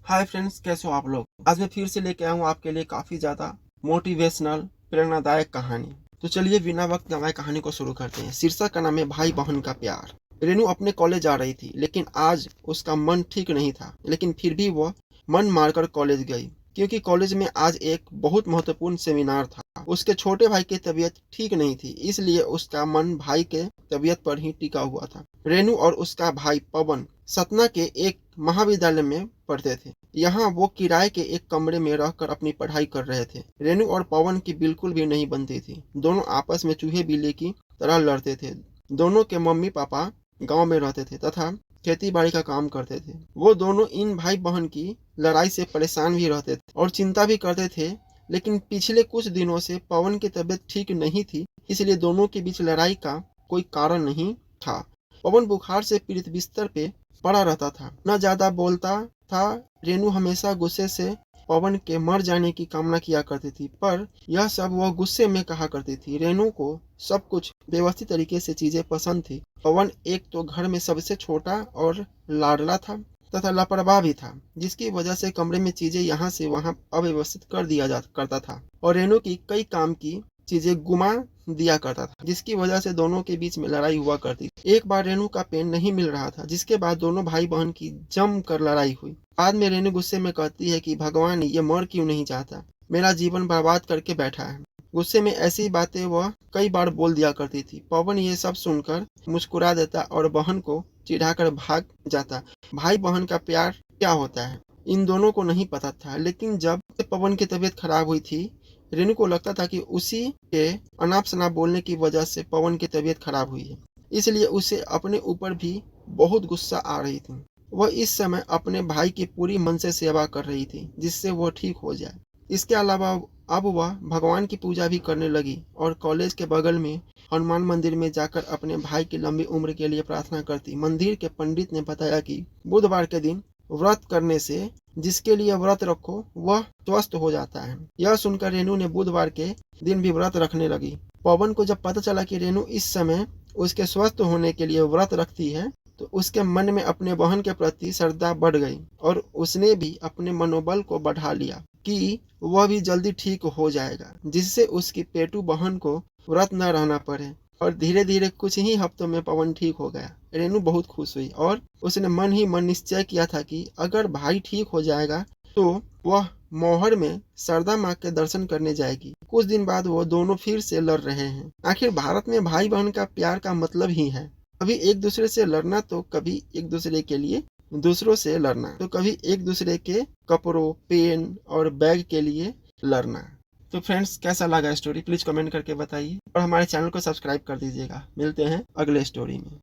Hi friends, कैसे हो आप लोग। आज मैं फिर से लेके आया हूँ आपके लिए काफ़ी ज़्यादा मोटिवेशनल प्रेरणादायक कहानी। तो चलिए बिना वक्त गंवाए कहानी को शुरू करते हैं। शीर्षक का नाम है भाई बहन का प्यार। रेनू अपने कॉलेज जा रही थी, लेकिन आज उसका मन ठीक नहीं था। लेकिन फिर भी वह मन मारकर कॉलेज गई, क्योंकि कॉलेज में आज एक बहुत महत्वपूर्ण सेमिनार था। उसके छोटे भाई की तबीयत ठीक नहीं थी, इसलिए उसका मन भाई के तबीयत पर ही टिका हुआ था। रेनू और उसका भाई पवन सतना के एक महाविद्यालय में पढ़ते थे। यहाँ वो किराए के एक कमरे में रहकर अपनी पढ़ाई कर रहे थे। रेनू और पवन की बिल्कुल भी नहीं बनती थी। दोनों आपस में चूहे बिल्ली की तरह लड़ते थे। दोनों के मम्मी पापा गांव में रहते थे तथा खेती बाड़ी का काम करते थे। वो दोनों इन भाई बहन की लड़ाई से परेशान भी रहते थे और चिंता भी करते थे। लेकिन पिछले कुछ दिनों से पवन की तबीयत ठीक नहीं थी, इसलिए दोनों के बीच लड़ाई का कोई कारण नहीं था। पवन बुखार से पीड़ित बिस्तर पे पड़ा रहता था, न ज्यादा बोलता था। रेनू हमेशा गुस्से से पवन के मर जाने की कामना किया करती थी, पर यह सब वह गुस्से में कहा करती थी। रेनू को सब कुछ व्यवस्थित तरीके से चीजें पसंद थी। पवन एक तो घर में सबसे छोटा और लाडला था तथा लापरवाह भी था, जिसकी वजह से कमरे में चीजें यहाँ से वहाँ अव्यवस्थित कर दिया जा करता था और रेनू की कई काम की चीजें गुमा दिया करता था, जिसकी वजह से दोनों के बीच में लड़ाई हुआ करती थी। एक बार रेनू का पेन नहीं मिल रहा था, जिसके बाद दोनों भाई बहन की जम कर लड़ाई हुई। बाद में रेनू गुस्से में कहती है कि भगवान ये मर क्यों नहीं चाहता, मेरा जीवन बर्बाद करके बैठा है। गुस्से में ऐसी बातें वह कई बार बोल दिया करती थी। पवन ये सब सुनकर मुस्कुरा देता और बहन को चिढ़ाकर भाग जाता। भाई बहन का प्यार क्या होता है इन दोनों को नहीं पता था, लेकिन जब पवन की तबीयत खराब हुई थी, रेनू को लगता था कि उसी के अनाप शनाप बोलने की वजह से पवन की तबीयत खराब हुई है, इसलिए उसे अपने ऊपर भी बहुत गुस्सा आ रही थी। वह इस समय अपने भाई की पूरी मन से सेवा कर रही थी, जिससे वह ठीक हो जाए। इसके अलावा अब वह भगवान की पूजा भी करने लगी और कॉलेज के बगल में हनुमान मंदिर में जाकर अपने भाई की लंबी उम्र के लिए प्रार्थना करती। मंदिर के पंडित ने बताया कि बुधवार के दिन व्रत करने से जिसके लिए व्रत रखो वह स्वस्थ हो जाता है। यह सुनकर रेनू ने बुधवार के दिन भी व्रत रखने लगी। पवन को जब पता चला कि रेनू इस समय उसके स्वस्थ होने के लिए व्रत रखती है, तो उसके मन में अपने बहन के प्रति श्रद्धा बढ़ गई और उसने भी अपने मनोबल को बढ़ा लिया कि वह भी जल्दी ठीक हो जाएगा, जिससे उसकी पेटू बहन को व्रत न रहना पड़े। और धीरे धीरे कुछ ही हफ्तों में पवन ठीक हो गया। रेनू बहुत खुश हुई और उसने मन ही मन निश्चय किया था कि अगर भाई ठीक हो जाएगा तो वह मौहर में शारदा माँ के दर्शन करने जाएगी। कुछ दिन बाद वो दोनों फिर से लड़ रहे हैं। आखिर भारत में भाई बहन का प्यार का मतलब ही है कभी एक दूसरे से लड़ना, तो कभी एक दूसरे के लिए दूसरों से लड़ना, तो कभी एक दूसरे के कपड़ों, पेन और बैग के लिए लड़ना। तो फ्रेंड्स, कैसा लगा स्टोरी प्लीज कमेंट करके बताइए और हमारे चैनल को सब्सक्राइब कर दीजिएगा। मिलते हैं अगले स्टोरी में।